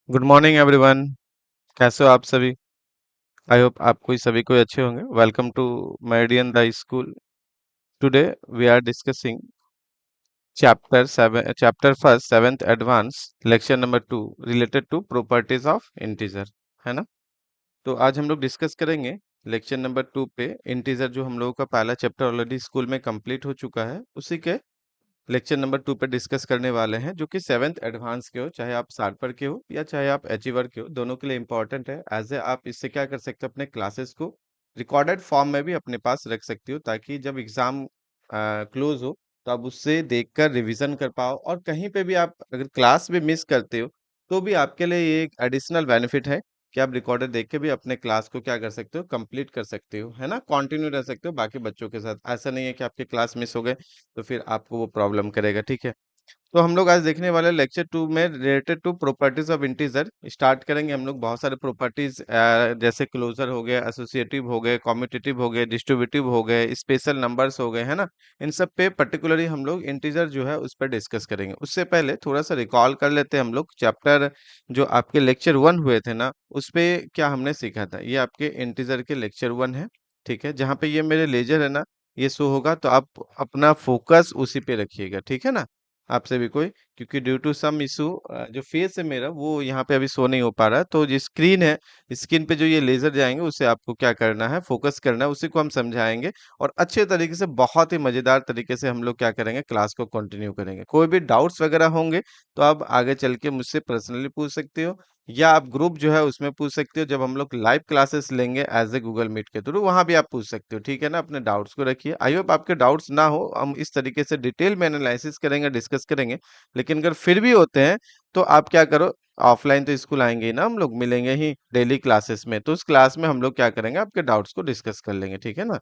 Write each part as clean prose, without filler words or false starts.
Good morning everyone. कैसे हो आप सभी? आई होप आपको सभी को अच्छे होंगे। Welcome to Meridian the school. Today we are discussing chapter first seventh advance lecture number 2 related to properties of integer, है ना? तो आज हम लोग डिस्कस करेंगे लेक्चर नंबर 2 पे इंटीजर, जो हम लोगों का पहला चैप्टर ऑलरेडी स्कूल में कंप्लीट हो चुका है, उसी के लेक्चर नंबर 2 पे डिस्कस करने वाले हैं, जो कि सेवेंथ एडवांस के हो, चाहे आप शार्पर के हो या चाहे आप अचीवर के हो, दोनों के लिए इंपॉर्टेंट है। एज ए आप इससे क्या कर सकते हो, अपने क्लासेस को रिकॉर्डेड फॉर्म में भी अपने पास रख सकते हो, ताकि जब एग्जाम क्लोज हो तो आप उससे देखकर रिवीजन कर पाओ। और कहीं पे भी आप अगर क्लास भी मिस करते हो तो भी आपके लिए ये एक एडिशनल बेनिफिट है कि आप रिकॉर्डेड देख के भी अपने क्लास को क्या कर सकते हो, कंप्लीट कर सकते हो, है ना? कंटिन्यू रह सकते हो बाकी बच्चों के साथ। ऐसा नहीं है कि आपके क्लास मिस हो गए तो फिर आपको वो प्रॉब्लम करेगा, ठीक है? तो हम लोग आज देखने वाले लेक्चर 2 में related to properties of integer start करेंगे। हम लोग बहुत सारे प्रॉपर्टीज जैसे क्लोजर हो गए, एसोसिएटिव हो गए, कॉम्यूटेटिव हो गए, डिस्ट्रीब्यूटिव हो गए, स्पेशल नंबर्स हो गए, है ना? इन सब पे पर्टिकुलरली हम लोग इंटीजर जो है उस पर डिस्कस करेंगे। उससे पहले थोड़ा सा रिकॉल कर लेते हैं हम लोग चैप्टर, जो आपके लेक्चर 1 हुए थे ना, उस पे क्या हमने सीखा था। ये आपके इंटीजर के लेक्चर 1 है, ठीक है? जहाँ पे ये मेरे लेजर है ना, ये शो होगा, तो आप अपना फोकस उसी पे रखिएगा, ठीक है ना? आपसे भी कोई, क्योंकि ड्यू टू सम इशू जो फेस है मेरा वो यहाँ पे अभी शो नहीं हो पा रहा है, तो जो स्क्रीन है, स्क्रीन पे जो ये लेजर जाएंगे उससे आपको क्या करना है, फोकस करना है, उसी को हम समझाएंगे। और अच्छे तरीके से, बहुत ही मजेदार तरीके से हम लोग क्या करेंगे, क्लास को कंटिन्यू करेंगे। कोई भी डाउट्स वगैरह होंगे तो आप आगे चल के मुझसे पर्सनली पूछ सकते हो, या आप ग्रुप जो है उसमें पूछ सकते हो। जब हम लोग लाइव क्लासेस लेंगे एज ए गूगल मीट के थ्रू, वहां भी आप पूछ सकते हो, ठीक है ना? अपने डाउट्स को रखिए। आई होप आपके डाउट्स ना हो, हम इस तरीके से डिटेल में एनालिसिस करेंगे, डिस्कस करेंगे। लेकिन अगर फिर भी होते हैं तो आप क्या करो, ऑफलाइन तो स्कूल आएंगे ही ना, हम लोग मिलेंगे ही डेली क्लासेस में, तो उस क्लास में हम लोग क्या करेंगे, आपके डाउट्स को डिस्कस कर लेंगे, ठीक है ना?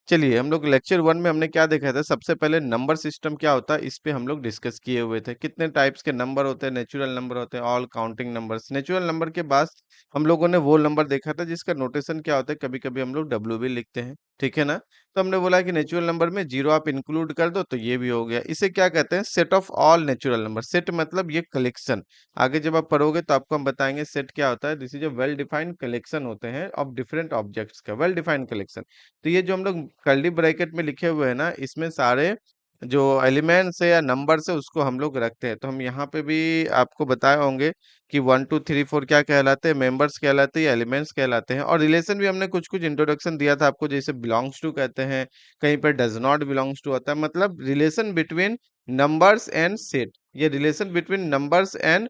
चलिए, हम लोग लेक्चर 1 में हमने क्या देखा था, सबसे पहले नंबर सिस्टम क्या होता है, इस पे हम लोग डिस्कस किए हुए थे। कितने टाइप्स के नंबर होते हैं, नेचुरल नंबर होते हैं, all counting numbers. Natural number के बाद हम लोगों ने वो नंबर देखा था जिसका नोटेशन क्या होता है, कभी कभी हम लोग डब्ल्यू भी लिखते हैं, ठीक है ना? तो हमने बोला कि नेचुरल नंबर में जीरो आप इंक्लूड कर दो तो ये भी हो गया। इसे क्या कहते हैं, set of all natural number. Set मतलब ये कलेक्शन। आगे जब आप पढ़ोगे तो आपको हम बताएंगे सेट क्या होता है। This is a well defined collection होते हैं ऑफ डिफरेंट ऑब्जेक्ट्स का, वेल डिफाइंड कलेक्शन। तो ये जो हम लोग कर्ली ब्रैकेट में लिखे हुए हैं ना, इसमें सारे जो एलिमेंट्स है या नंबर्स है उसको हम लोग रखते हैं। तो हम यहाँ पे भी आपको बताए होंगे कि 1 2 3 4 क्या कहलाते हैं, मेंबर्स कहलाते हैं या एलिमेंट्स कहलाते हैं। और रिलेशन भी हमने कुछ कुछ इंट्रोडक्शन दिया था आपको, जैसे बिलोंग्स टू कहते हैं, कहीं पर डज नॉट बिलोंग्स टू होता है, मतलब relation between numbers and set. ये रिलेशन बिटवीन नंबर्स एंड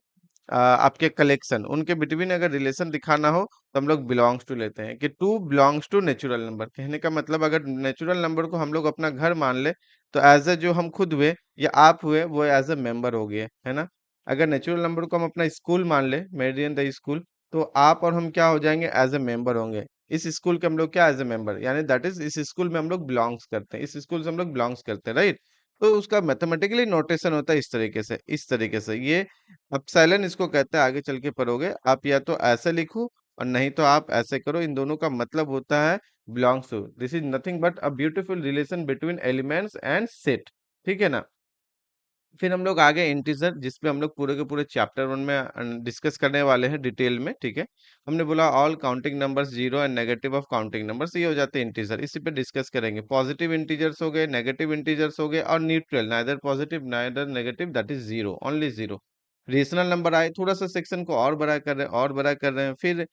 आपके कलेक्शन, उनके बिटवीन अगर रिलेशन दिखाना हो तो हम लोग बिलोंग्स टू लेते हैं। कि two belongs to natural number, कहने का मतलब अगर नेचुरल नंबर को हम लोग अपना घर मान ले तो एज ए जो हम खुद हुए या आप हुए वो एज ए मेंबर हो गए, है ना? अगर नेचुरल नंबर को हम अपना स्कूल मान ले, मेरिडियन द स्कूल, तो आप और हम क्या हो जाएंगे, एज ए मेंबर होंगे। इस स्कूल के हम लोग क्या, एज ए मेंबर, यानी दैट इज इस स्कूल में हम लोग बिलोंग्स करते हैं, इस स्कूल से हम लोग बिलोंग्स करते हैं, राइट? तो उसका मैथमेटिकली नोटेशन होता है इस तरीके से, इस तरीके से। ये अपसाइलन इसको कहते हैं, आगे चल के पढ़ोगे आप, या तो ऐसे लिखो और नहीं तो आप ऐसे करो। इन दोनों का मतलब होता है belongs to. This is nothing but a beautiful relation between elements and set, ठीक है ना? फिर हम लोग आगे इंटीजर, जिसपे हम लोग पूरे के पूरे चैप्टर 1 में डिस्कस करने वाले हैं डिटेल में, ठीक है? हमने बोला all counting numbers, zero and negative of counting numbers, ये हो जाते हैं इंटीजर। इसी पे डिस्कस करेंगे। पॉजिटिव इंटीजर्स हो गए, नेगेटिव इंटीजर्स हो गए, और neutral, neither positive neither negative, that is zero, only zero. Rational number आए, थोड़ा सा सेक्शन को और बड़ा कर रहे हैं, और बड़ा कर रहे हैं। फिर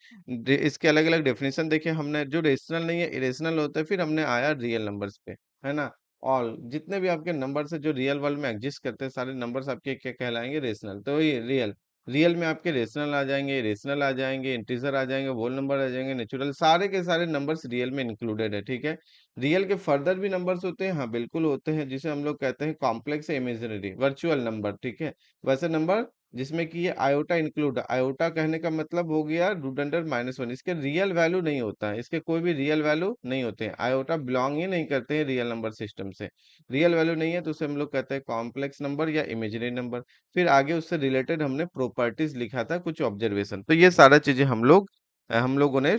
इसके अलग अलग डेफिनेशन देखे हमने, जो रेशनल नहीं है, इरेशनल होता है। फिर हमने आया रियल नंबर्स पे, है ना? ऑल जितने भी आपके नंबर्स है जो रियल वर्ल्ड में एग्जिस्ट करते हैं, सारे नंबर्स आपके क्या कहलाएंगे, रेशनल। तो ये रियल, रियल में आपके रेशनल आ जाएंगे, रेशनल आ जाएंगे, इंटीजर आ जाएंगे, होल नंबर आ जाएंगे, नेचुरल, सारे के सारे नंबर्स रियल में इंक्लूडेड है, ठीक है? रियल के फर्दर भी नंबर्स होते हैं, हाँ बिल्कुल होते हैं, जिसे हम लोग कहते हैं कॉम्प्लेक्स इमेजिनरी वर्चुअल नंबर, ठीक है? वैसे नंबर जिसमें कि ये आयोटा इंक्लूड, आयोटा कहने का मतलब हो गया रूट अंडर -1, इसके रियल वैल्यू नहीं होता है, इसके कोई भी रियल वैल्यू नहीं होते हैं। आयोटा बिलोंग ही नहीं करते हैं रियल नंबर सिस्टम से। रियल वैल्यू नहीं है तो उसे हम लोग कहते हैं कॉम्प्लेक्स नंबर या इमेजिनरी नंबर। फिर आगे उससे रिलेटेड हमने प्रॉपर्टीज लिखा था, कुछ ऑब्जर्वेशन। तो ये सारा चीजें हम लोगों ने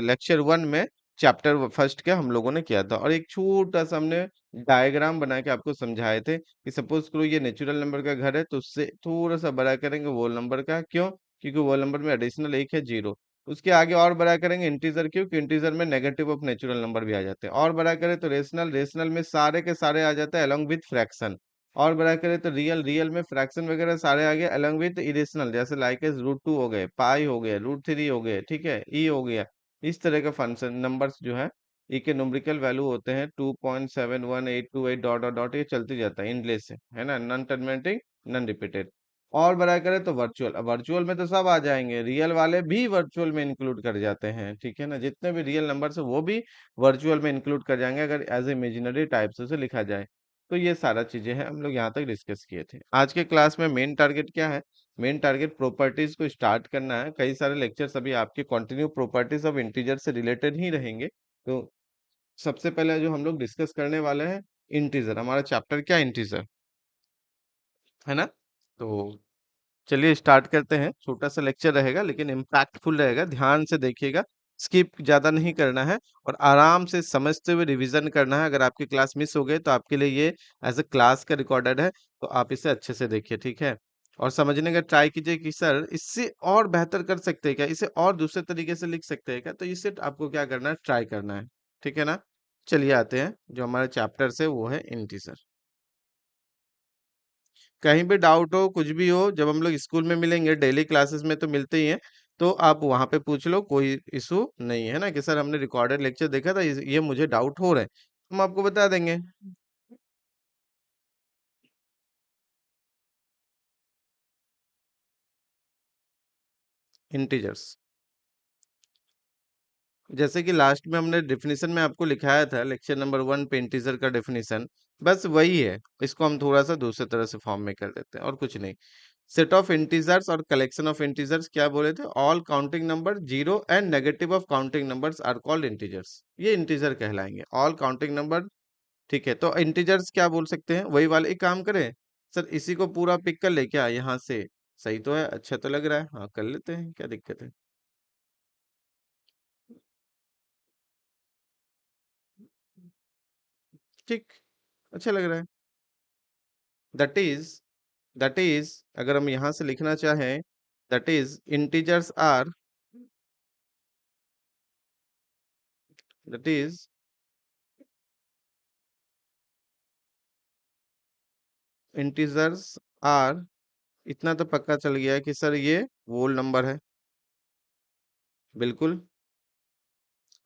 लेक्चर 1 में चैप्टर फर्स्ट के हम लोगों ने किया था। और एक छोटा सा हमने डायग्राम बना के आपको समझाए थे कि सपोज करो ये नेचुरल नंबर का घर है, तो उससे थोड़ा सा बड़ा करेंगे होल नंबर का। क्यों? क्योंकि वो नंबर में एडिशनल एक है, जीरो। उसके आगे और बड़ा करेंगे इंटीजर, क्योंकि इंटीजर में नेगेटिव ऑफ नेचुरल नंबर भी आ जाते हैं। और बड़ा करें तो रेशनल, रेशनल में सारे के सारे आ जाते हैं अलॉन्ग विथ फ्रैक्शन। और बड़ा करें तो रियल, रियल में फ्रैक्शन वगैरह सारे आ गए अलॉन्ग विथ इरेशनल, जैसे लाइक एस √2 हो गए, पाई हो गए, √3 हो गए, ठीक है, ई हो गया। इस तरह का फंक्शन नंबर्स जो है, ई के न्यूमेरिकल वैल्यू होते हैं 2.71828 डॉट डॉट डॉट, ये चलते जाता है इनलेस से, है ना, नॉन टर्मिनेटिंग, नॉन रिपीटेड। और बड़ा करें तो वर्चुअल, अब वर्चुअल में तो सब आ जाएंगे, रियल वाले भी वर्चुअल में इंक्लूड कर जाते हैं, ठीक है ना, जितने भी रियल नंबर है वो भी वर्चुअल में इंक्लूड कर जाएंगे अगर एज इमेजिनरी टाइप से उसे लिखा जाए। तो ये सारा चीजें हैं हम लोग यहाँ तक डिस्कस किए थे। आज के क्लास में मेन टारगेट क्या है? मेन टारगेट प्रॉपर्टीज को स्टार्ट करना है। कई सारे लेक्चर्स अभी आपके कंटिन्यू प्रॉपर्टीज ऑफ इंटीजर से रिलेटेड ही रहेंगे। तो सबसे पहले जो हम लोग डिस्कस करने वाले हैं, इंटीजर। हमारा चैप्टर क्या, इंटीजर, है ना। तो चलिए स्टार्ट करते हैं। छोटा सा लेक्चर रहेगा लेकिन इम्पैक्टफुल रहेगा, ध्यान से देखिएगा, स्किप ज्यादा नहीं करना है और आराम से समझते हुए रिवीजन करना है। अगर आपकी क्लास मिस हो गई तो आपके लिए ये एज अ क्लास का रिकॉर्डेड है, तो आप इसे अच्छे से देखिए, ठीक है। और समझने का ट्राई कीजिए कि सर इससे और बेहतर कर सकते हैं क्या, इसे और दूसरे तरीके से लिख सकते हैं क्या, तो इसे आपको क्या करना है, ट्राई करना है, ठीक है ना। चलिए आते हैं जो हमारे चैप्टर से, वो है इंटीजर। कहीं भी डाउट हो, कुछ भी हो, जब हम लोग स्कूल में मिलेंगे, डेली क्लासेस में तो मिलते ही हैं, तो आप वहां पे पूछ लो, कोई इशू नहीं है ना, कि सर हमने रिकॉर्डेड लेक्चर देखा था, ये मुझे डाउट हो रहा है, हम आपको बता देंगे। इंटीजर्स, जैसे कि लास्ट में हमने डेफिनेशन में आपको लिखाया था, लेक्चर नंबर 1 पे इंटीजर का डेफिनेशन, बस वही है। इसको हम थोड़ा सा दूसरे तरह से फॉर्म में कर देते हैं, और कुछ नहीं। सेट ऑफ इंटीजर्स और कलेक्शन ऑफ इंटीजर्स, क्या बोले थे, all counting number zero and negative of counting numbers are called integers, ये इंटीजर कहलाएंगे, ऑल काउंटिंग नंबर, ठीक है। तो इंटीजर्स क्या बोल सकते हैं, वही वाले, एक काम करें सर, इसी को पूरा पिक कर ले क्या यहाँ से, सही तो है, अच्छा तो लग रहा है, हाँ कर लेते हैं, क्या दिक्कत है। ठीक, अच्छा लग रहा है। दैट इज दैट इज, अगर हम यहाँ से लिखना चाहें, that is that is integers are, इतना तो पक्का चल गया है कि सर ये वोल नंबर है, बिल्कुल।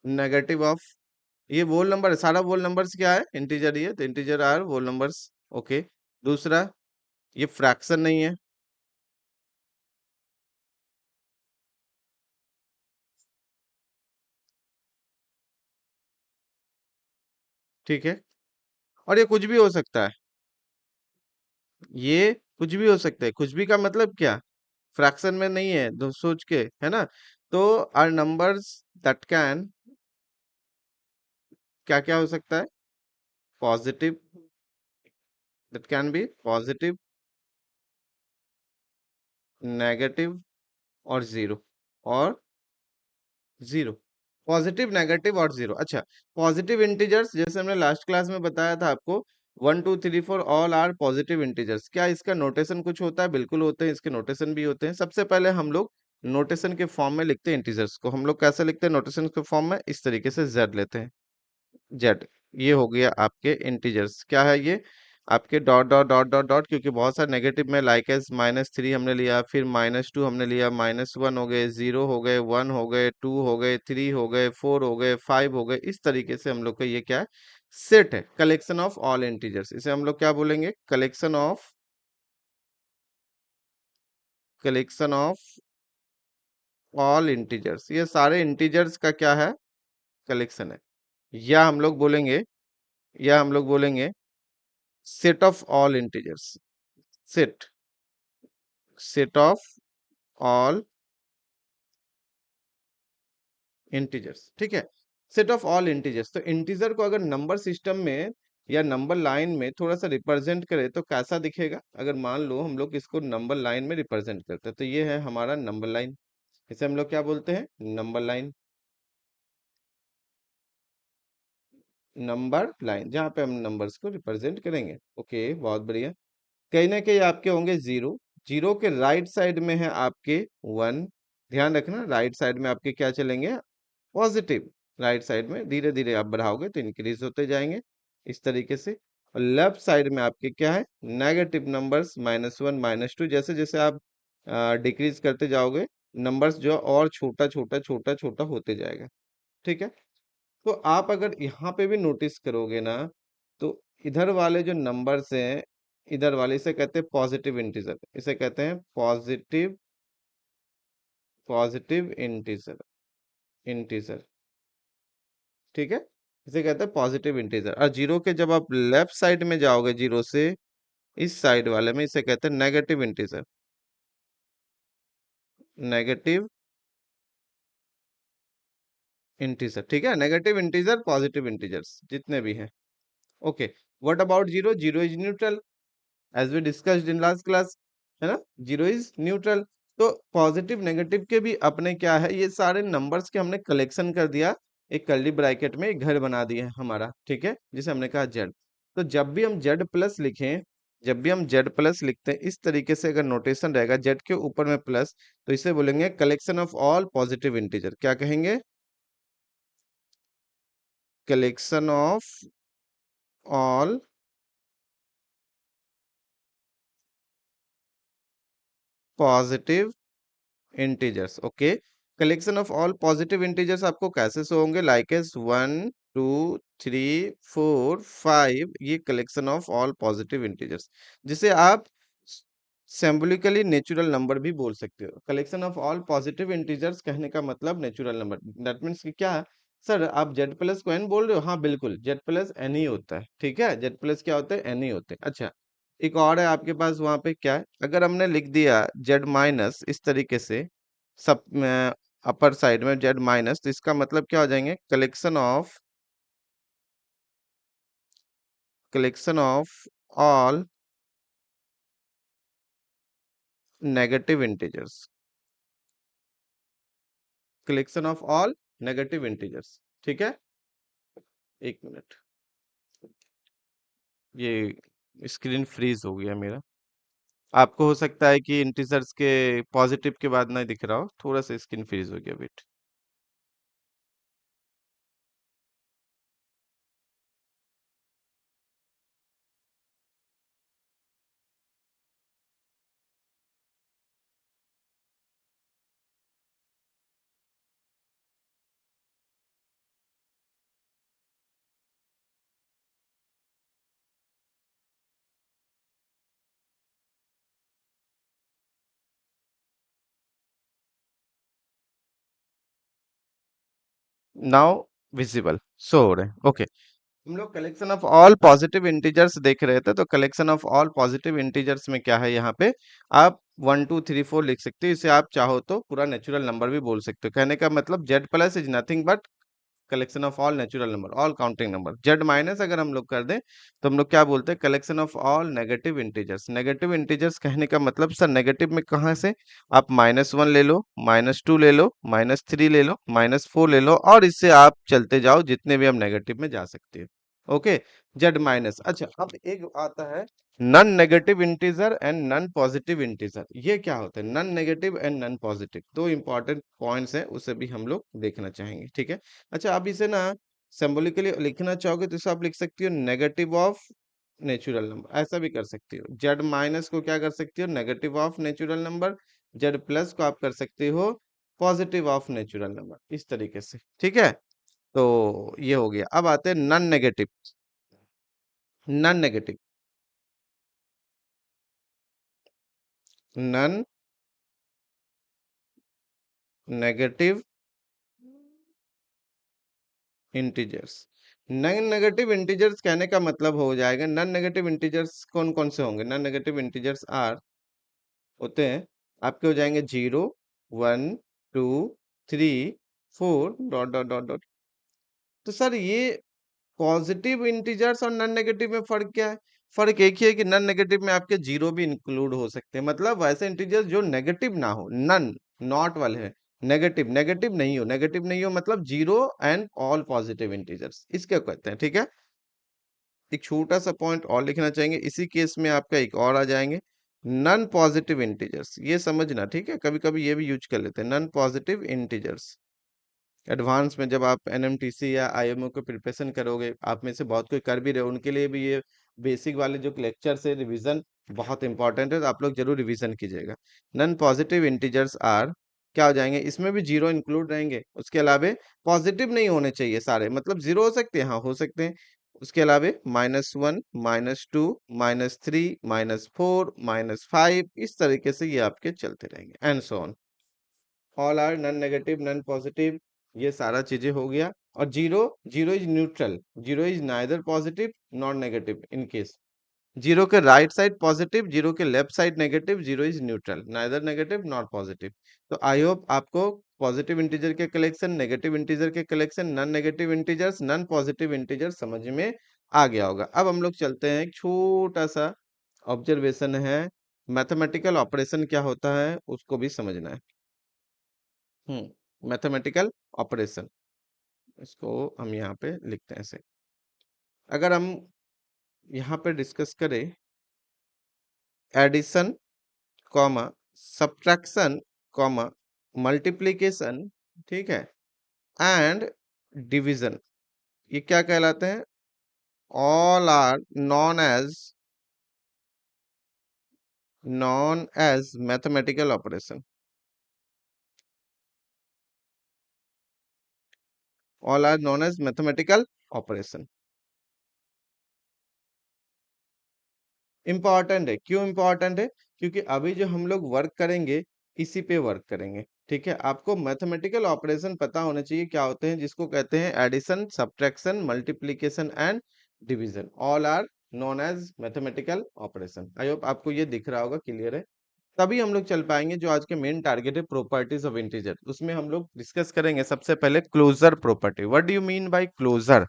नेगेटिव ऑफ, ये वोल नंबर है, सारा वोल नंबर्स क्या है, इंटीजर, ये तो integer are whole numbers, okay. दूसरा, ये फ्रैक्शन नहीं है, ठीक है। और ये कुछ भी हो सकता है, ये कुछ भी हो सकता है, कुछ भी का मतलब क्या, फ्रैक्शन में नहीं है, दो सोच के, है ना। तो आर नंबर्स दैट कैन, क्या क्या हो सकता है, positive, that can be positive, negative और जीरो, और जीरो, पॉजिटिव, नेगेटिव और जीरो। अच्छा, पॉजिटिव इंटीजर्स, जैसे हमने लास्ट क्लास में बताया था आपको, 1 2 3 4 ऑल आर पॉजिटिव इंटीजर्स, क्या इसका नोटेशन कुछ होता है, बिल्कुल होते हैं, इसके नोटेशन भी होते हैं। सबसे पहले हम लोग नोटेशन के फॉर्म में लिखते हैं इंटीजर्स को, हम लोग कैसे लिखते हैं नोटेशन के फॉर्म में, इस तरीके से जेड लेते हैं, जेड। ये हो गया आपके इंटीजर्स, क्या है ये, आपके dot dot dot dot dot, क्योंकि बहुत सारे नेगेटिव में, लाइक एस -3 हमने लिया, फिर -2 हमने लिया, -1 हो गए, 0 हो गए, 1 हो गए, 2 हो गए, 3 हो गए, 4 हो गए, 5 हो गए। इस तरीके से हम लोग का ये क्या है, सेट है, कलेक्शन ऑफ ऑल इंटीजर्स। इसे हम लोग क्या बोलेंगे, कलेक्शन ऑफ ऑल इंटीजर्स, ये सारे इंटीजर्स का क्या है, कलेक्शन है। या हम लोग बोलेंगे, या हम लोग बोलेंगे set of all integers, set set of all integers, ठीक है। सेट ऑफ ऑल इंटीजर्स, तो इंटीजर को अगर नंबर सिस्टम में या नंबर लाइन में थोड़ा सा रिप्रेजेंट करें तो कैसा दिखेगा, अगर मान लो हम लोग इसको नंबर लाइन में रिप्रेजेंट करते हैं, तो ये है हमारा नंबर लाइन, इसे हम लोग क्या बोलते हैं, नंबर लाइन, नंबर लाइन, जहाँ पे हम नंबर्स को रिप्रेजेंट करेंगे, ओके, बहुत बढ़िया। कहीं ना कहीं आपके होंगे जीरो, जीरो के राइट साइड में है आपके 1, ध्यान रखना राइट साइड में आपके क्या चलेंगे, पॉजिटिव। राइट साइड में धीरे धीरे आप बढ़ाओगे तो इंक्रीज होते जाएंगे इस तरीके से। और लेफ्ट साइड में आपके क्या है, नेगेटिव नंबर्स, -1 -2, जैसे जैसे आप डिक्रीज करते जाओगे नंबर्स जो और छोटा छोटा छोटा छोटा होते जाएगा। ठीक है, तो आप अगर यहाँ पे भी नोटिस करोगे ना, तो इधर वाले जो नंबर्स हैं, इधर वाले इसे कहते हैं पॉजिटिव इंटीजर, इसे कहते हैं पॉजिटिव पॉजिटिव इंटीजर इंटीजर। ठीक है, इसे कहते हैं पॉजिटिव इंटीजर। और जीरो के जब आप लेफ्ट साइड में जाओगे, जीरो से इस साइड वाले में, इसे कहते हैं नेगेटिव इंटीजर। नेगेटिव इंटीजर, ठीक है, नेगेटिव इंटीजर पॉजिटिव इंटीजर्स जितने भी हैं। Okay, what about zero? Zero is neutral, as we discussed in last class, है ना, जीरो इज न्यूट्रल। तो पॉजिटिव नेगेटिव के भी अपने क्या है, ये सारे नंबर्स के हमने कलेक्शन कर दिया, एक कर्ली ब्रैकेट में एक घर बना दिया है हमारा, ठीक है, जिसे हमने कहा जेड। तो जब भी हम जेड प्लस लिखें, जब भी हम जेड प्लस लिखते हैं इस तरीके से अगर नोटेशन रहेगा जेड के ऊपर में प्लस, तो इसे बोलेंगे collection of all positive integer. क्या कहेंगे? Collection of all positive integers. Okay, collection of all positive integers आपको कैसे शो होंगे? लाइक एस 1 2 3 4 5, ये collection of all positive integers, जिसे आप सिंबॉलिकली नेचुरल नंबर भी बोल सकते हो। Collection of all positive integers कहने का मतलब नेचुरल नंबर। दैट मीन्स कि क्या, सर आप जेड प्लस को एन बोल रहे हो? हाँ बिल्कुल, जेड प्लस एन ही होता है। ठीक है, जेड प्लस क्या होता है, एन ही होते हैं। अच्छा, एक और है आपके पास वहां पे, क्या है, अगर हमने लिख दिया जेड माइनस इस तरीके से, सब अपर साइड में जेड माइनस, तो इसका मतलब क्या हो जाएंगे, collection of all negative integers. Collection of all negative integers. ठीक है, एक मिनट, ये स्क्रीन फ्रीज हो गया मेरा। आपको हो सकता है कि इंटीजर्स के पॉजिटिव के बाद ना दिख रहा हो, थोड़ा सा स्क्रीन फ्रीज हो गया, वेट। नाउ विजिबल शो हो रहे हैं। ओके, हम लोग collection of all positive integers देख रहे थे, तो collection of all positive integers में क्या है, यहाँ पे आप 1 2 3 4 लिख सकते हो। इसे आप चाहो तो पूरा नेचुरल नंबर भी बोल सकते हो। कहने का मतलब Z plus is nothing but collection of all natural number, all counting number. Z minus अगर हम लोग कर दें तो हम लोग क्या बोलते हैं, collection of all negative integers. Negative integers कहने का मतलब सर नेगेटिव में कहाँ से, आप -1 ले लो, -2 ले लो, -3 ले लो, -4 ले लो, और इससे आप चलते जाओ जितने भी हम नेगेटिव में जा सकते हैं। Okay, Z minus. अच्छा, अब एक आता है non negative integer and non positive integer. ये क्या होता है, non negative and non positive? दो इंपॉर्टेंट पॉइंट्स हैं, उसे भी हम लोग देखना चाहेंगे। ठीक है, अच्छा आप इसे ना सिंबॉलिकली लिखना चाहोगे तो इसे आप लिख सकती हो नेगेटिव ऑफ नेचुरल नंबर, ऐसा भी कर सकती हो। जेड माइनस को क्या कर सकती हो, negative of natural number. Z plus को आप कर सकते हो पॉजिटिव ऑफ नेचुरल नंबर, इस तरीके से। ठीक है, तो ये हो गया। अब आते हैं non negative. Non negative, non negative integers. Non negative integers कहने का मतलब हो जाएगा, नन नेगेटिव इंटीजर्स कौन कौन से होंगे? नन नेगेटिव इंटीजर्स आर होते हैं आपके, हो जाएंगे 0 1 2 3 4 डॉट डॉट डॉट डॉट। तो सर ये पॉजिटिव इंटीजर्स और नन नेगेटिव में फर्क क्या है? फर्क एक ही है कि नन नेगेटिव में आपके जीरो भी इंक्लूड हो सकते हैं, मतलब वैसे इंटीजर्स जो नेगेटिव ना हो, नन, नॉट वाले हैं, नेगेटिव, नेगेटिव नहीं हो, नेगेटिव नहीं हो मतलब zero and all positive integers, इसके कहते हैं। ठीक है, एक छोटा सा पॉइंट और लिखना चाहेंगे, इसी केस में आपका एक और आ जाएंगे, नॉन पॉजिटिव इंटीजर्स, ये समझना, ठीक है, कभी कभी ये भी यूज कर लेते हैं, नॉन पॉजिटिव इंटीजर्स। एडवांस में जब आप एनएमटीसी या आईएमओ को प्रिपरेशन करोगे, आप में से बहुत कोई कर भी रहे हो, उनके लिए भी ये बेसिक वाले जो लेक्चर से रिवीजन बहुत इंपॉर्टेंट है, तो आप लोग जरूर रिवीजन कीजिएगा। नॉन पॉजिटिव इंटीजर्स आर, क्या हो जाएंगे, इसमें भी जीरो इंक्लूड रहेंगे, उसके अलावा पॉजिटिव नहीं होने चाहिए सारे, मतलब जीरो हो सकते हैं, हाँ हो सकते हैं। उसके अलावा -1, -2, -3, -4, -5, इस तरीके से ये आपके चलते रहेंगे, and so on. All are non negative, non positive, ये सारा चीजें हो गया। और zero, zero is neutral, zero is neither positive not negative. In case zero के राइट साइड पॉजिटिव, जीरो के left side negative, zero is neutral, neither negative not positive. तो I hope आपको पॉजिटिव इंटीजर के collection, negative integer के collection, non negative integers, non positive integer समझ में आ गया होगा। अब हम लोग चलते हैं, एक छोटा सा ऑब्जर्वेशन है, मैथमेटिकल ऑपरेशन क्या होता है उसको भी समझना है। मैथमेटिकल ऑपरेशन, इसको हम यहाँ पे लिखते हैं ऐसे। अगर हम यहाँ पे डिस्कस करें addition, comma, subtraction, comma, multiplication, ठीक है, एंड डिवीजन, ये क्या कहलाते हैं, all are known as mathematical operation, all are known as mathematical operation. Important है, क्यों इम्पॉर्टेंट है, क्योंकि अभी जो हम लोग वर्क करेंगे इसी पे वर्क करेंगे, ठीक है। आपको मैथमेटिकल ऑपरेशन पता होने चाहिए क्या होते हैं, जिसको कहते हैं addition, subtraction, multiplication and division, all are known as mathematical operation. I hope आपको ये दिख रहा होगा, क्लियर है। तभी हम लोग चल पाएंगे, जो आज के मेन टारगेट है प्रॉपर्टीज ऑफ इंटीजर, उसमें हम लोग डिस्कस करेंगे सबसे पहले closure property. What do you mean by closure,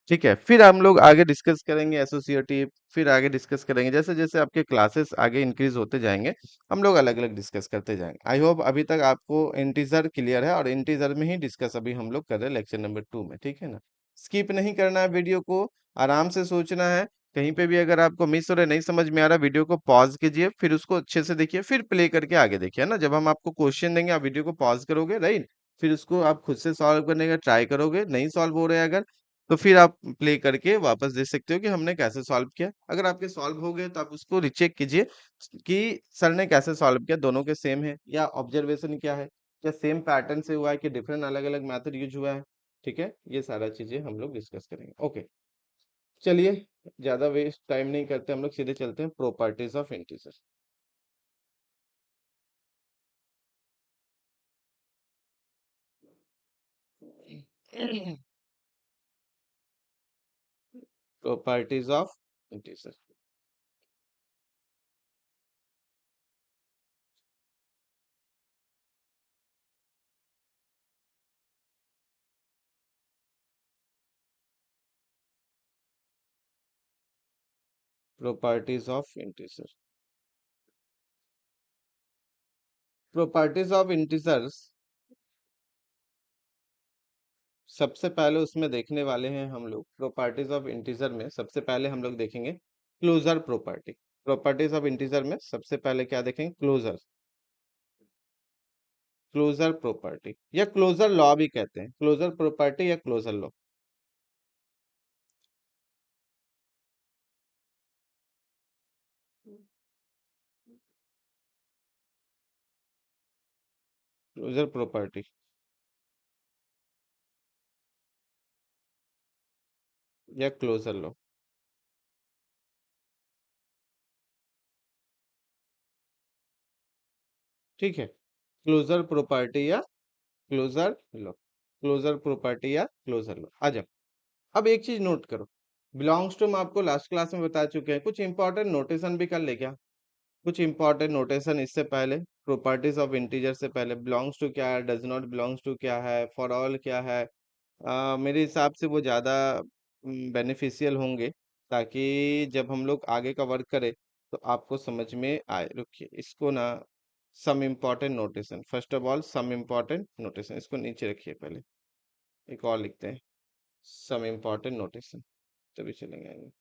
ठीक है। फिर हम लोग आगे डिस्कस करेंगे एसोसिएटिव, फिर आगे डिस्कस करेंगे, जैसे जैसे आपके क्लासेस आगे इंक्रीज होते जाएंगे हम लोग अलग अलग डिस्कस करते जाएंगे। आई होप अभी तक आपको इंटीजर क्लियर है, और इंटीजर में ही डिस्कस अभी हम लोग कर रहे हैं लेक्चर नंबर 2 में, ठीक है ना। स्किप नहीं करना है वीडियो को, आराम से सोचना है। कहीं पे भी अगर आपको मिस हो रहा है, नहीं समझ में आ रहा, वीडियो को पॉज कीजिए, फिर उसको अच्छे से देखिए, फिर प्ले करके आगे देखिए, है ना। जब हम आपको क्वेश्चन देंगे आप वीडियो को पॉज करोगे, राइट, फिर उसको आप खुद से सॉल्व करने का ट्राई करोगे, नहीं सॉल्व हो रहा है अगर, तो फिर आप प्ले करके वापस देख सकते हो कि हमने कैसे सॉल्व किया। अगर आपके सॉल्व हो गए तो आप उसको रिचेक कीजिए कि सर ने कैसे सॉल्व किया, दोनों के सेम है या ऑब्जर्वेशन क्या है, क्या सेम पैटर्न से हुआ है कि डिफरेंट अलग अलग मेथड यूज हुआ है, ठीक है। ये सारा चीजें हम लोग डिस्कस करेंगे, ओके। चलिए, ज्यादा वेस्ट टाइम नहीं करते, हम लोग सीधे चलते हैं properties of integer. Properties of integer, properties of integer, properties of integers, सबसे पहले उसमें देखने वाले हैं हम लोग प्रॉपर्टीज ऑफ इंटीजर में, सबसे पहले हम लोग देखेंगे closure property. Properties of integer में सबसे पहले क्या देखेंगे, क्लोजर, क्लोजर प्रॉपर्टी या क्लोजर लॉ भी कहते हैं, क्लोजर प्रॉपर्टी या क्लोजर लॉ। क्लोजर प्रॉपर्टी या क्लोजर लॉ, ठीक है। क्लोजर प्रॉपर्टी या क्लोजर लॉ, क्लोजर प्रॉपर्टी या क्लोजर लॉ, आ जाओ। अब एक चीज नोट करो, बिलोंग्स टू हम आपको लास्ट क्लास में बता चुके हैं, कुछ इंपॉर्टेंट नोटेशन भी कर ले क्या, कुछ इंपॉर्टेंट नोटेशन इससे पहले, प्रॉपर्टीज ऑफ इंटीजर से पहले, बिलोंग्स टू क्या है, डज नॉट बिलोंग्स टू क्या है, फॉर ऑल क्या है। मेरे हिसाब से वो ज़्यादा बेनिफिशियल होंगे, ताकि जब हम लोग आगे का वर्क करें तो आपको समझ में आए। रुकिए इसको ना, some important notation, first of all some important notation, इसको नीचे रखिए पहले, एक और लिखते हैं, सम इम्पॉर्टेंट नोटेशन, तभी चलेंगे आगे।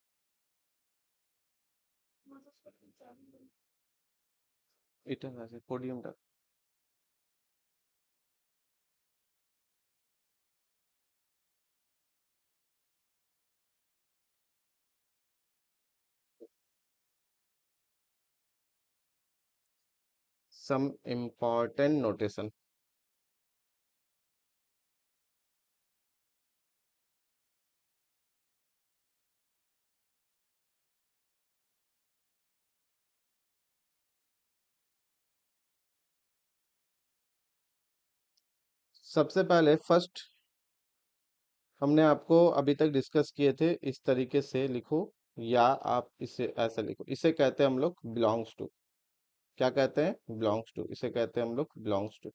इतना से पोडियम तक। Some important notation. सबसे पहले फर्स्ट हमने आपको अभी तक डिस्कस किए थे, इस तरीके से लिखो या आप इसे ऐसा लिखो। इसे कहते हैं हम लोग बिलोंग्स टू। क्या कहते हैं? Belongs to. इसे कहते हैं हम लोग बिलोंग्स टू।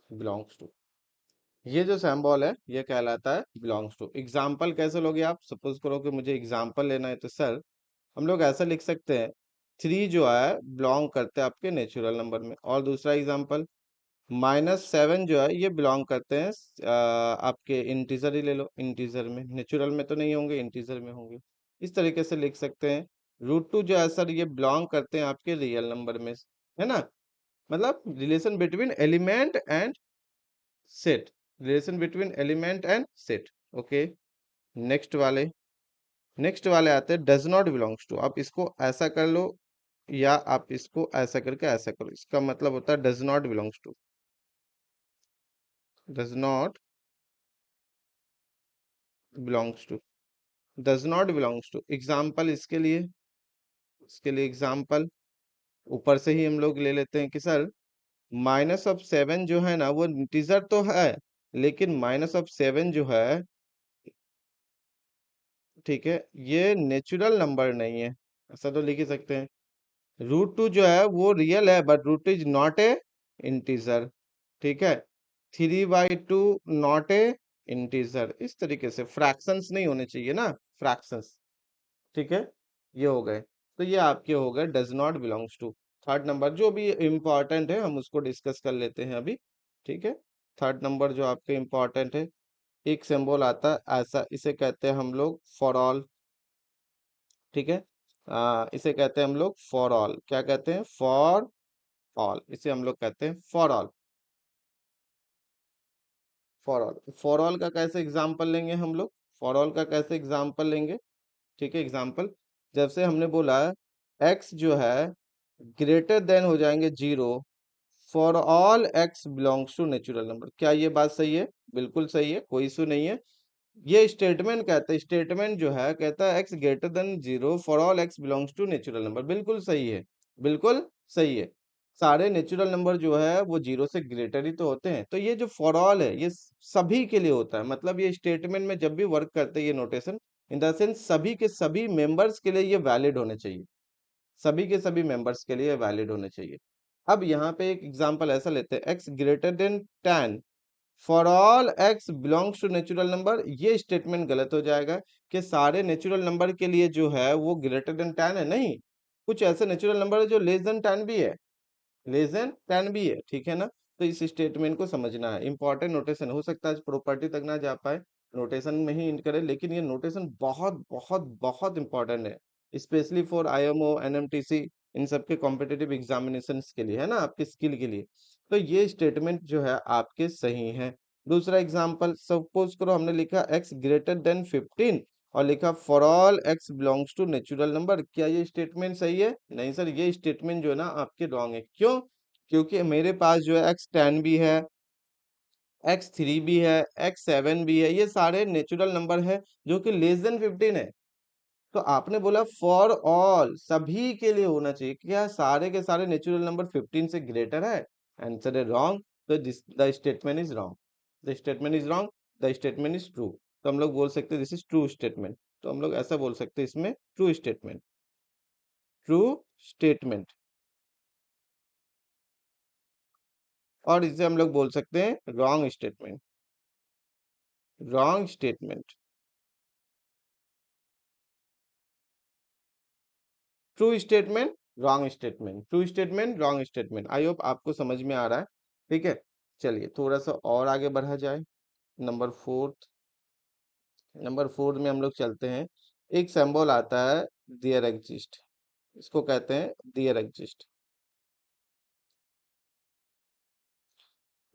Belongs to. ये जो सिंबल है ये कहलाता है बिलोंग्स टू। एग्जाम्पल कैसे लोगे आप? सपोज करो कि मुझे एग्जाम्पल लेना है, तो सर हम लोग ऐसा लिख सकते हैं, थ्री जो है बिलोंग करते हैं आपके नेचुरल नंबर में। और दूसरा एग्जाम्पल, -7 जो है ये बिलोंग करते हैं आपके इंटीजर ही ले लो, इंटीजर में। नेचुरल में तो नहीं होंगे, इंटीजर में होंगे। इस तरीके से लिख सकते हैं। √2 जो है सर ये बिलोंग करते हैं आपके रियल नंबर में, है ना। मतलब relation between element and set. Relation between element and set. Okay. Next वाले, नेक्स्ट वाले आते हैं डज नॉट बिलोंग्स टू। आप इसको ऐसा कर लो या आप इसको ऐसा करके ऐसा करो। इसका मतलब होता है does not belongs to. Does not belongs to. Does not belongs to. Example इसके लिए एग्जाम्पल ऊपर से ही हम लोग ले लेते हैं कि सर -7 जो है ना वो इंटीजर तो है, लेकिन -7 जो है, ठीक है, ये नेचुरल नंबर नहीं है। ऐसा तो लिख ही सकते हैं। √2 जो है वो रियल है, but √2 is not a integer. ठीक है। 3/2 नॉट ए इंटीजर। इस तरीके से फ्रैक्शंस नहीं होने चाहिए ना, फ्रैक्शंस। ठीक है। ये हो गए। तो ये आपके हो गए does not belongs to. Third number जो भी इम्पोर्टेंट है हम उसको डिस्कस कर लेते हैं अभी। ठीक है। थर्ड नंबर जो आपके इम्पोर्टेंट है, एक सिंबल आता है ऐसा, इसे कहते हैं हम लोग फॉर ऑल। ठीक है। इसे कहते हैं हम लोग फॉर ऑल। क्या कहते हैं? For all. इसे हम लोग कहते हैं for all. For all. For all का कैसे एग्जाम्पल लेंगे हम लोग? फॉर ऑल का कैसे एग्जाम्पल लेंगे? ठीक है। एग्जाम्पल, जब से हमने बोला एक्स जो है ग्रेटर देन हो जाएंगे 0 for all x belongs to natural number. क्या ये बात सही है? बिल्कुल सही है, कोई इशू नहीं है। ये स्टेटमेंट कहता है, स्टेटमेंट जो है कहता है x greater than 0 for all x belongs to natural number. बिल्कुल सही है, बिल्कुल सही है। सारे नेचुरल नंबर जो है वो 0 से ग्रेटर ही तो होते हैं। तो ये जो फॉर ऑल है ये सभी के लिए होता है। मतलब ये स्टेटमेंट में जब भी वर्क करते हैं ये नोटेशन, इन द सेंस सभी के सभी मेंबर्स के लिए ये वैलिड होने चाहिए। सभी के सभी मेंबर्स के लिए वैलिड होने चाहिए। अब यहाँ पे एक एग्जांपल ऐसा लेते हैं, x greater than 10 for all x belongs to natural number. ये स्टेटमेंट गलत हो जाएगा कि सारे नेचुरल नंबर के लिए जो है वो ग्रेटर देन 10 है। नहीं, कुछ ऐसे नेचुरल नंबर है जो लेस देन 10 भी है, लेस देन 10 भी है। ठीक है ना। तो इस स्टेटमेंट को समझना है। इंपॉर्टेंट नोटेशन, हो सकता है प्रॉपर्टी तक ना जा पाए, नोटेशन में ही इंड करे, लेकिन ये नोटेशन बहुत बहुत बहुत इंपॉर्टेंट है, स्पेशली फॉर आईएमओ, एनएमटीसी, इन सब के कॉम्पिटिटिव एग्जामिनेशंस के लिए, है ना, आपके स्किल के लिए। तो ये स्टेटमेंट जो है आपके सही है। दूसरा एग्जाम्पल, सपोज करो हमने लिखा एक्स ग्रेटर देन 15 और लिखा for all x belongs to natural number. क्या ये स्टेटमेंट सही है? नहीं सर, ये स्टेटमेंट जो है ना आपके रॉन्ग है। क्यों? क्योंकि मेरे पास जो है x10 भी है, x3 भी है, x7 भी है, ये सारे नेचुरल नंबर है जो कि लेस देन 15 है। तो आपने बोला फॉर ऑल, सभी के लिए होना चाहिए। क्या सारे के सारे नेचुरल नंबर 15 से ग्रेटर है? आंसर है रॉन्ग। तो this the statement is wrong. The statement is wrong. The statement is true. तो हम लोग बोल सकते हैं दिस इज ट्रू स्टेटमेंट। तो हम लोग ऐसा बोल सकते हैं इसमें ट्रू स्टेटमेंट, ट्रू स्टेटमेंट। और इसे हम लोग बोल सकते हैं wrong statement, wrong statement. True statement, wrong statement, true statement, wrong statement. आई होप आपको समझ में आ रहा है। ठीक है। चलिए थोड़ा सा और आगे बढ़ा जाए। नंबर फोर्थ, नंबर फोर्थ में हम लोग चलते हैं। एक सिंबल आता है देयर एग्जिस्ट, इसको कहते हैं देयर एग्जिस्ट।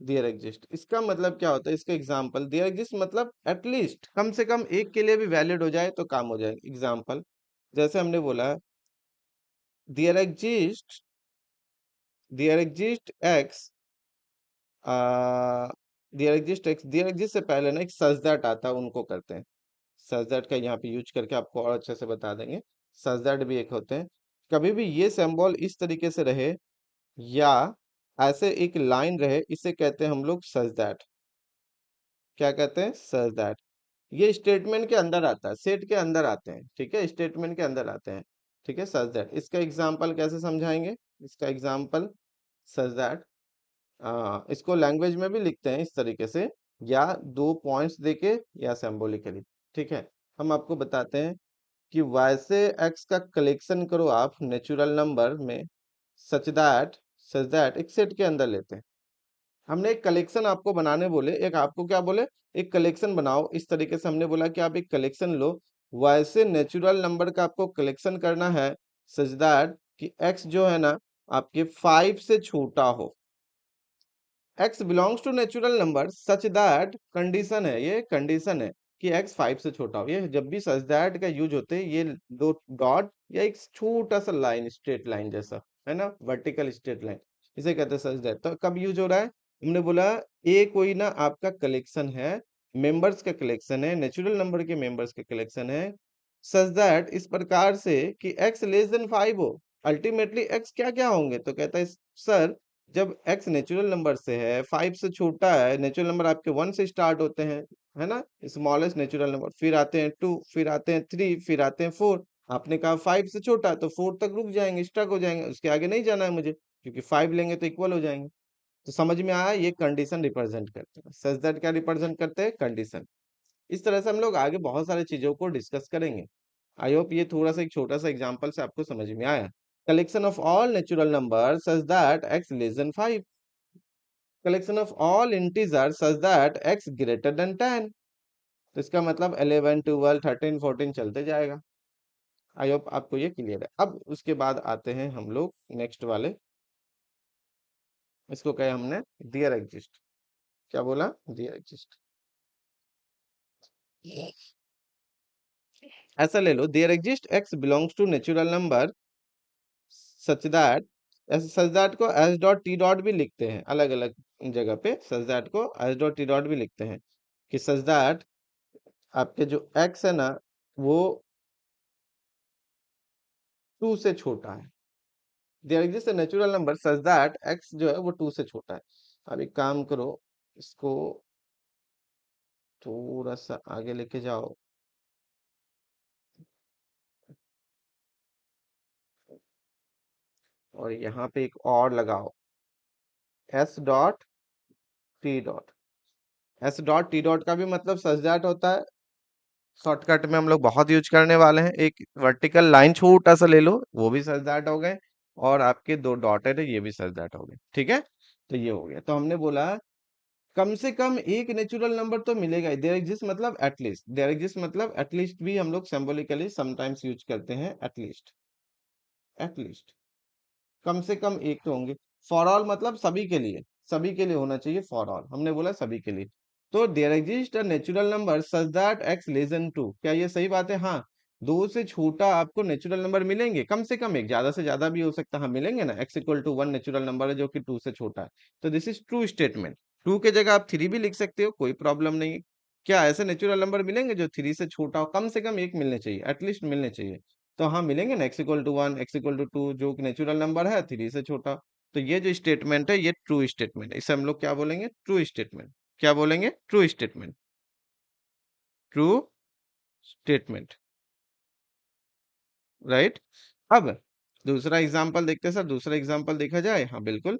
देयर एग्जिस्ट इसका मतलब क्या होता है, इसका एग्जांपल देयर एग्जिस्ट मतलब एटलीस्ट कम से कम एक के लिए भी वैलिड हो जाए तो काम हो जाए। एग्जांपल जैसे हमने बोला there exist, there exist x, there exist x, there exist से पहले ना एक सच दैट आता है, उनको करते हैं। सच दैट का यहाँ पे यूज करके आपको और अच्छे से बता देंगे। सच दैट भी एक होते हैं। कभी भी ये सिंबल इस तरीके से रहे या ऐसे एक लाइन रहे, इसे कहते हैं हम लोग सच दैट। क्या कहते हैं? Such that. ये स्टेटमेंट के अंदर आता है, सेट के अंदर आते हैं, ठीक है, स्टेटमेंट के अंदर आते हैं, ठीक है, सच दैट। इसका एग्जांपल कैसे समझाएंगे? इसका एग्जांपल सच दैट, इसको लैंग्वेज में भी लिखते हैं इस तरीके से, या दो पॉइंट्स देके या सिंबॉलिकली, ठीक है। हम आपको बताते हैं कि वैसे एक्स का कलेक्शन करो आप नेचुरल नंबर में, सच दैट, सच दैट एक सेट के अंदर लेते हैं। हमने एक कलेक्शन आपको बनाने बोले, एक आपको क्या बोले, एक कलेक्शन बनाओ। इस तरीके से हमने बोला कि आप एक कलेक्शन लो, वैसे नेचुरल नंबर का आपको कलेक्शन करना है सच दैट कि एक्स जो है ना आपके 5 से छोटा हो। X belongs to natural number such that, condition है, ये कंडीशन है कि एक्स 5 से छोटा हो। ये जब भी सच दैट का यूज होते हैं, ये दो डॉट या एक छोटा सा लाइन, स्ट्रेट लाइन जैसा, है ना, वर्टिकल स्ट्रेट लाइन, इसे कहते हैं सच दैट। तो कब यूज हो रहा है? हमने बोला ए कोई ना आपका कलेक्शन है, मेंबर्स का कलेक्शन है, नेचुरल नंबर के मेंबर्स का कलेक्शन है, सच दैट इस प्रकार से कि एक्स लेस देन 5 हो। अल्टीमेटली एक्स क्या क्या होंगे? तो कहता है सर जब x नेचुरल नंबर से है, 5 से छोटा है, नेचुरल नंबर आपके 1 से स्टार्ट होते हैं, है ना, स्मॉलेस्ट नेचुरल नंबर, फिर आते हैं 2, फिर आते हैं 3, फिर आते हैं 4। आपने कहा 5 से छोटा, तो 4 तक रुक जाएंगे, स्टक हो जाएंगे, उसके आगे नहीं जाना है मुझे, क्योंकि 5 लेंगे तो इक्वल हो जाएंगे। तो समझ में आया, ये कंडीशन रिप्रेजेंट करते हैं। सच दैट क्या रिप्रेजेंट करते हैं? कंडीशन। इस तरह से हम लोग आगे बहुत सारी चीजों को डिस्कस करेंगे। आई होप ये थोड़ा सा एक छोटा सा एग्जांपल से आपको समझ में आया। Collection of all natural number such that x less than 5, collection of all integer such that x greater than 10। तो इसका मतलब 11, 12, 13, 14 चलते जाएगा। आई होप आपको ये क्लियर है। अब उसके बाद आते हैं हम लोग नेक्स्ट वाले, इसको कहे हमने देयर एग्जिस्ट। क्या बोला? There exist. ऐसा ले लो, there exist x belongs to natural number such that, ऐसे सच दैट को एस डॉट टी डॉट भी लिखते हैं, अलग अलग जगह पे सच दैट को एस डॉट टी डॉट भी लिखते हैं कि सच दैट आपके जो x है ना वो 2 से छोटा है। There exist a natural number such that x जो है वो 2 से छोटा है। अब एक काम करो, इसको थोड़ा सा आगे लेके जाओ, और यहाँ पे एक और लगाओ, S dot T dot. S dot T dot का भी मतलब सच दैट होता है। शॉर्टकट में हम लोग बहुत यूज करने वाले हैं। एक वर्टिकल लाइन छोटा सा ले लो, वो भी सच दैट हो गए, और आपके दो डॉटेड है, ये भी सच दैट हो गए, ठीक है। तो ये हो गया। तो हमने बोला कम से कम एक नेचुरल नंबर तो मिलेगा ही। देयर एग्जिस्ट मतलब एटलीस्ट, देयर एग्जिस्ट मतलब एटलीस्ट भी हम लोग सिंबॉलिकली समटाइम्स यूज करते हैं, एटलीस्ट, एटलीस्ट कम से कम एक तो होंगे। फॉर ऑल मतलब सभी के लिए, सभी के लिए होना चाहिए फॉर ऑल, हमने बोला सभी के लिए। तो there exist a natural number such that x less than 2, क्या ये सही बात है? हाँ, 2 से छोटा आपको नेचुरल नंबर मिलेंगे, कम से कम एक, ज्यादा से ज्यादा भी हो सकता है, हाँ मिलेंगे ना। X equal to 1 natural number है जो कि 2 से छोटा है, तो दिस इज ट्रू स्टेटमेंट। 2 के जगह आप 3 भी लिख सकते हो, कोई प्रॉब्लम नहीं है। क्या ऐसे नेचुरल नंबर मिलेंगे जो 3 से छोटा हो? कम से कम एक मिलने चाहिए, एटलीस्ट मिलने चाहिए। तो हाँ मिलेंगे ना, x equal to 1, x equal to 2, जो कि नेचुरल नंबर है 3 से छोटा। तो ये जो स्टेटमेंट है ये ट्रू स्टेटमेंट है, इसे हम लोग क्या बोलेंगे? True statement. क्या बोलेंगे? True statement, true statement, right. अब दूसरा एग्जांपल देखते हैं सर, दूसरा एग्जांपल देखा जाए, हाँ बिल्कुल।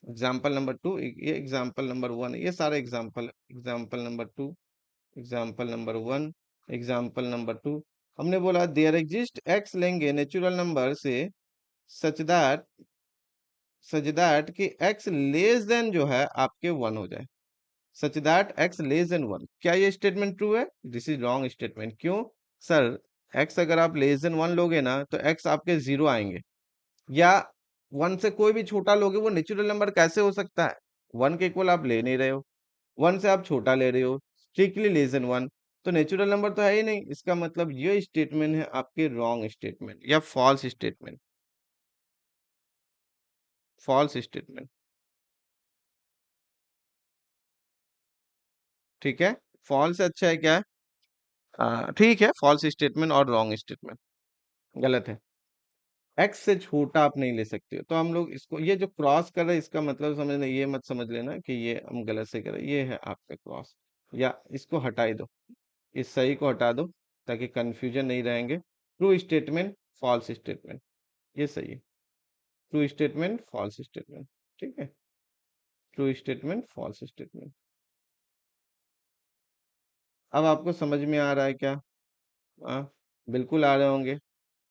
एग्जांपल नंबर 2, ये एग्जांपल नंबर 1, ये सारे example, example number 2, example number 1, example number 2। हमने बोला देयर एग्जिस्ट एक्स लेंगे नेचुरल नंबर से सच दैट, सच दैट कि x लेस देन जो है आपके 1 हो जाए, सच दैट x लेस देन 1। क्या ये स्टेटमेंट ट्रू है? This is wrong statement. क्यों सर? एक्स अगर आप लेस देन 1 लोगे ना तो एक्स आपके 0 आएंगे, या 1 से कोई भी छोटा लोगे वो नेचुरल नंबर कैसे हो सकता है? 1 के इक्वल आप ले नहीं रहे हो, 1 से आप छोटा ले रहे हो, स्ट्रिक्टली लेस देन 1, तो नेचुरल नंबर तो है ही नहीं। इसका मतलब ये स्टेटमेंट है आपके रॉन्ग स्टेटमेंट या फॉल्स स्टेटमेंट, फॉल्स स्टेटमेंट। ठीक है, फॉल्स अच्छा है क्या है? ठीक है, फॉल्स स्टेटमेंट और रॉन्ग स्टेटमेंट गलत है। एक्स से छोटा आप नहीं ले सकते हो, तो हम लोग इसको, ये जो क्रॉस कर रहे हैं इसका मतलब समझना, ये मत समझ लेना कि ये हम गलत से कर रहे हैं, ये है आपका क्रॉस, या इसको हटा ही दो, इस सही को हटा दो ताकि कंफ्यूजन नहीं रहेंगे। ट्रू स्टेटमेंट, फॉल्स स्टेटमेंट, ये सही है। ट्रू स्टेटमेंट, फॉल्स स्टेटमेंट, ठीक है, ट्रू स्टेटमेंट, फॉल्स स्टेटमेंट। अब आपको समझ में आ रहा है क्या? हाँ, बिल्कुल आ रहे होंगे।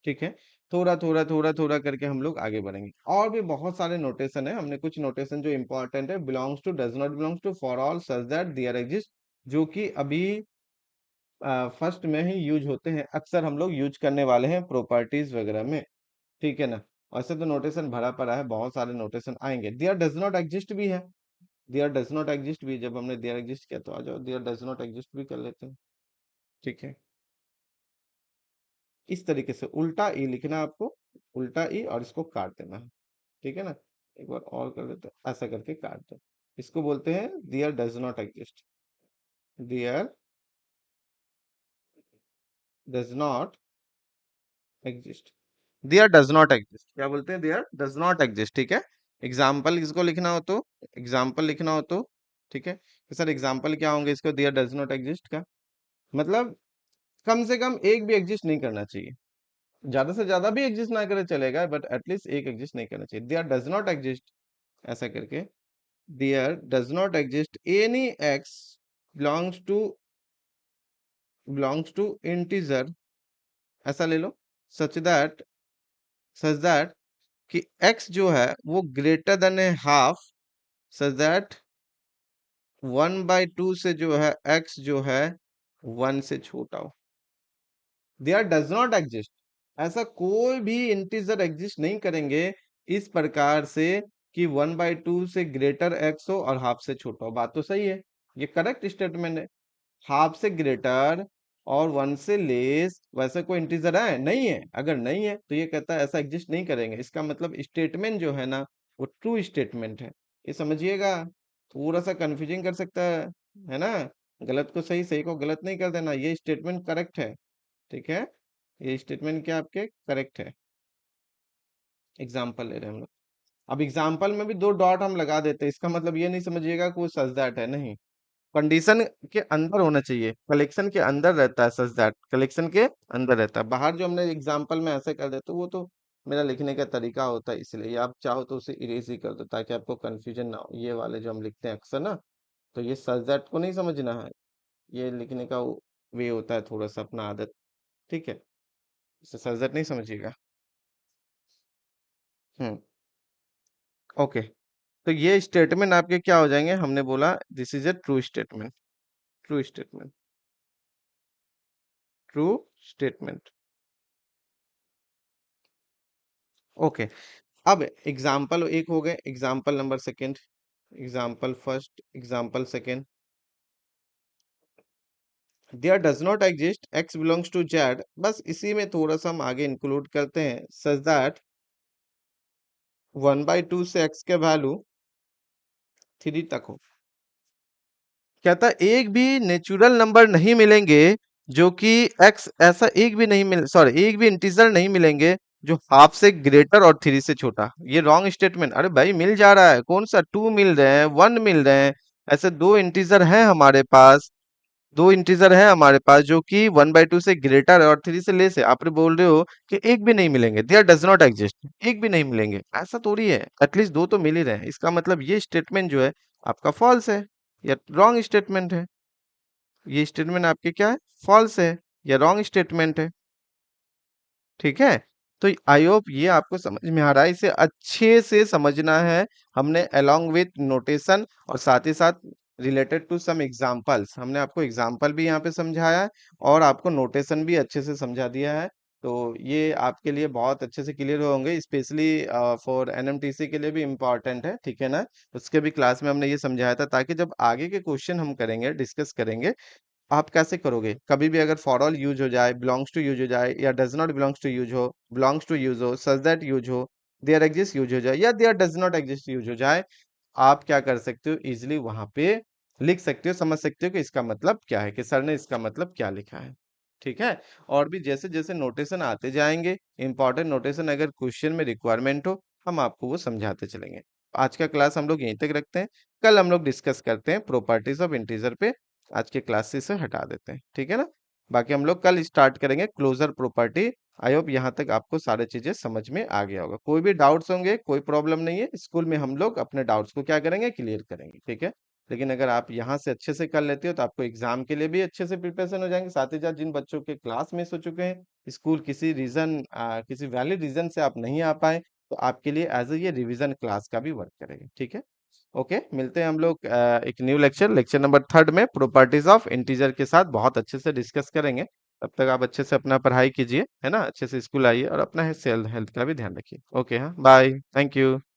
ठीक है, थोड़ा थोड़ा थोड़ा थोड़ा करके हम लोग आगे बढ़ेंगे। और भी बहुत सारे नोटेशन है, हमने कुछ नोटेशन जो इंपॉर्टेंट है, belongs to, does not belongs to, for all, such that, there exist, जो कि अभी फर्स्ट में ही यूज होते हैं, अक्सर हम लोग यूज करने वाले हैं प्रॉपर्टीज वगैरह में। ठीक है ना? वैसे तो नोटेशन भरा पड़ा है, बहुत सारे नोटेशन आएंगे। देयर डज नॉट एग्जिस्ट भी है, देयर डज नॉट एग्जिस्ट भी, जब हमने देयर एग्जिस्ट किया तो आ जाओ देयर डज नॉट एग्जिस्ट भी कर लेते हैं। ठीक है, इस तरीके से उल्टा ई लिखना है आपको, उल्टा ई, और इसको काट देना है। ठीक है ना? एक बार और कर देते हैं, ऐसा करके काट दो। इसको बोलते हैं there does not exist, there does not exist, there does not exist, क्या बोलते हैं? There does not exist. ठीक है, एग्जाम्पल इसको लिखना हो तो, एग्जाम्पल लिखना हो तो, ठीक है, तो सर एग्जाम्पल क्या होंगे इसको दियर डज नॉट एग्जिस्ट का? मतलब कम से कम एक भी एग्जिस्ट नहीं करना चाहिए, ज्यादा से ज्यादा भी एग्जिस्ट ना करे चलेगा, बट एटलीस्ट एक एग्जिस्ट नहीं करना चाहिए। दियर डज नॉट एग्जिस्ट, ऐसा करके, there does not exist any x belongs to, belongs to integer, ऐसा ले लो, such that, such that कि x जो है वो greater than A half, such that 1/2 से जो है x जो है 1 से छोटा हो। देयर डज नॉट एग्जिस्ट, ऐसा कोई भी इंटीजर एग्जिस्ट नहीं करेंगे इस प्रकार से कि 1/2 से ग्रेटर x हो और हाफ से छोटा हो। बात तो सही है, ये करेक्ट स्टेटमेंट है। हाफ से ग्रेटर और 1 से लेस वैसा कोई इंटीजर है नहीं है, अगर नहीं है तो ये कहता है ऐसा एग्जिस्ट नहीं करेंगे, इसका मतलब स्टेटमेंट जो है ना वो ट्रू स्टेटमेंट है। ये समझिएगा, थोड़ा सा कंफ्यूजिंग कर सकता है ना? गलत को सही, सही को गलत नहीं कर देना, ये स्टेटमेंट करेक्ट है। ठीक है, ये स्टेटमेंट क्या आपके करेक्ट है। एग्जाम्पल ले रहे हैं हम लोग, अब एग्जाम्पल में भी 2 डॉट हम लगा देते हैं, इसका मतलब ये नहीं समझिएगा कोई सच दैट है, नहीं, कंडीशन के अंदर होना चाहिए, कलेक्शन के अंदर रहता है, सच दैट कलेक्शन के अंदर रहता है। बाहर जो हमने एग्जांपल में ऐसे कर देते वो तो मेरा लिखने का तरीका होता है, इसलिए आप चाहो तो उसे इरेज ही कर दो ताकि आपको कंफ्यूजन ना हो। ये वाले जो हम लिखते हैं अक्सर ना, तो ये सच दैट को नहीं समझना है, ये लिखने का वे होता है थोड़ा सा अपना आदत। ठीक है, इसे सच दैट नहीं समझिएगा। हम्म, ओके, तो ये स्टेटमेंट आपके क्या हो जाएंगे? हमने बोला this is a true statement, true statement, true statement. Okay, अब एग्जाम्पल एक हो गए, example number second, example first, example second, there does not exist x belongs to Z, बस इसी में थोड़ा सा हम आगे इंक्लूड करते हैं, सच दैट 1/2 से एक्स के वैल्यू 3 तक हो। कहता है एक भी नेचुरल नंबर नहीं मिलेंगे जो कि एक्स, ऐसा एक भी नहीं मिल, सॉरी, एक भी इंटीजर नहीं मिलेंगे जो हाफ से ग्रेटर और 3 से छोटा। ये रॉन्ग स्टेटमेंट। अरे भाई मिल जा रहा है, कौन सा 2 मिल रहे हैं, 1 मिल रहे हैं, ऐसे दो इंटीजर हैं हमारे पास, दो इंटीजर है हमारे पास जो कि 1/2 से ग्रेटर है और 3 से लेस है। आप बोल रहे हो कि एक भी नहीं मिलेंगे, देयर डज नॉट एग्जिस्ट, एक भी नहीं मिलेंगे, ऐसा थोड़ी है, एटलीस्ट दो तो मिल ही रहे हैं। इसका मतलब ये स्टेटमेंट जो है आपका फॉल्स है या रॉन्ग स्टेटमेंट है। ये स्टेटमेंट आपके क्या है? फॉल्स है या रॉन्ग स्टेटमेंट है। ठीक है, तो आई होप ये आपको समझ में आ रहा है, इसे अच्छे से समझना है हमने अलोंग विथ नोटेशन, और साथ ही साथ रिलेटेड टू सम एग्जाम्पल्स, हमने आपको एग्जाम्पल भी यहाँ पे समझाया है और आपको नोटेशन भी अच्छे से समझा दिया है। तो ये आपके लिए बहुत अच्छे से क्लियर होंगे, स्पेशली फॉर एनएमटीसी के लिए भी इम्पोर्टेंट है, ठीक है ना। उसके भी क्लास में हमने ये समझाया था, ताकि जब आगे के क्वेश्चन हम करेंगे, डिस्कस करेंगे, आप कैसे करोगे, कभी भी अगर फॉर ऑल यूज हो जाए, बिलोंग्स टू यूज हो जाए, या does not belongs to use हो, बिलोंग्स टू यूज हो, सच दैट यूज हो, देयर एग्जिस्ट यूज हो जाए, या there does not exist use हो जाए, आप क्या कर सकते हो, इजिली वहां पे लिख सकते हो, समझ सकते हो कि इसका मतलब क्या है, कि सर ने इसका मतलब क्या लिखा है, ठीक है। और भी जैसे जैसे नोटेशन आते जाएंगे, इंपॉर्टेंट नोटेशन, अगर क्वेश्चन में रिक्वायरमेंट हो, हम आपको वो समझाते चलेंगे। आज का क्लास हम लोग यहीं तक रखते हैं, कल हम लोग डिस्कस करते हैं प्रॉपर्टीज ऑफ इंटीजर पे। आज के क्लास से इसे हटा देते हैं, ठीक है ना। बाकी हम लोग कल स्टार्ट करेंगे क्लोजर प्रॉपर्टी। आई होप यहाँ तक आपको सारी चीजें समझ में आ गया होगा। कोई भी डाउट्स होंगे, कोई प्रॉब्लम नहीं है, स्कूल में हम लोग अपने डाउट्स को क्या करेंगे, क्लियर करेंगे, ठीक है। लेकिन अगर आप यहाँ से अच्छे से कर लेते हो, तो आपको एग्जाम के लिए भी अच्छे से प्रिपरेशन हो जाएंगे। साथ ही साथ जिन बच्चों के क्लास मिस हो चुके हैं, स्कूल किसी रीजन, किसी वैलिड रीजन से आप नहीं आ पाए, तो आपके लिए एज ए ये रिवीजन क्लास का भी वर्क करेगा, ठीक है। ओके, मिलते हैं हम लोग एक न्यू लेक्चर, लेक्चर नंबर 3 में प्रॉपर्टीज ऑफ इंटीजर के साथ बहुत अच्छे से डिस्कस करेंगे। तब तक आप अच्छे से अपना पढ़ाई कीजिए, है ना, अच्छे से स्कूल आइए और अपना हेल्थ हेल्थ का भी ध्यान रखिए। ओके, हाँ, बाय, थैंक यू।